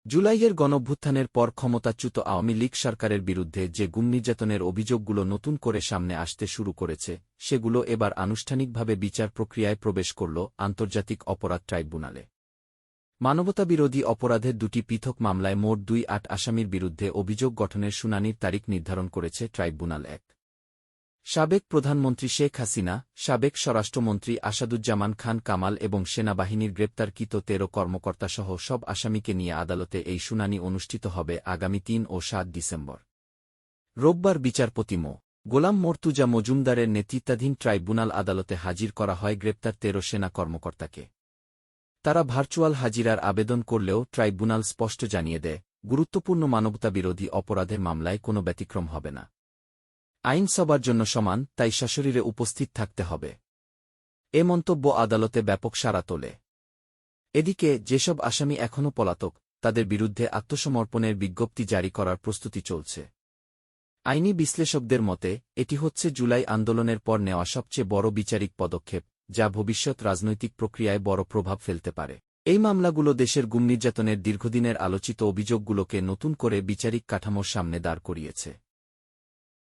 জুলাইয়ের গণঅভ্যুত্থানের পর ক্ষমতাচ্যুত আওয়ামী লীগ সরকারের বিরুদ্ধে যে গুম নির্যাতনের অভিযোগগুলো নতুন করে সামনে আসতে শুরু করেছে সেগুলো এবার আনুষ্ঠানিকভাবে বিচার প্রক্রিয়ায় প্রবেশ করল আন্তর্জাতিক অপরাধ ট্রাইব্যুনালে। মানবতাবিরোধী অপরাধের দুটি পৃথক মামলায় মোট ২৮ আসামির বিরুদ্ধে অভিযোগ গঠনের শুনানির তারিখ নির্ধারণ করেছে ট্রাইব্যুনাল ১। সাবেক প্রধানমন্ত্রী শেখ হাসিনা, সাবেক স্বরাষ্ট্রমন্ত্রী আসাদুজ্জামান খান কামাল এবং সেনাবাহিনীর গ্রেপ্তারকৃত ১৩ কর্মকর্তাসহ সব আসামিকে নিয়ে আদালতে এই শুনানি অনুষ্ঠিত হবে আগামী ৩ ও ৭ ডিসেম্বর। রোববার বিচারপতি মো. গোলাম মর্তুজা মজুমদারের নেতৃত্বাধীন ট্রাইব্যুনাল আদালতে হাজির করা হয় গ্রেপ্তার ১৩ সেনা কর্মকর্তাকে। তারা ভার্চুয়াল হাজিরার আবেদন করলেও ট্রাইব্যুনাল স্পষ্ট জানিয়ে দেয়, গুরুত্বপূর্ণ মানবতাবিরোধী অপরাধের মামলায় কোনো ব্যতিক্রম হবে না। আইন সবার জন্য সমান, তাই সশরীরে উপস্থিত থাকতে হবে। এ মন্তব্য আদালতে ব্যাপক সাড়া তোলে। এদিকে যেসব আসামি এখনও পলাতক, তাদের বিরুদ্ধে আত্মসমর্পণের বিজ্ঞপ্তি জারি করার প্রস্তুতি চলছে। আইনি বিশ্লেষকদের মতে এটি হচ্ছে জুলাই আন্দোলনের পর নেওয়া সবচেয়ে বড় বিচারিক পদক্ষেপ, যা ভবিষ্যৎ রাজনৈতিক প্রক্রিয়ায় বড় প্রভাব ফেলতে পারে। এই মামলাগুলো দেশের গুম নির্যাতনের দীর্ঘদিনের আলোচিত অভিযোগগুলোকে নতুন করে বিচারিক কাঠামোর সামনে দাঁড় করিয়েছে।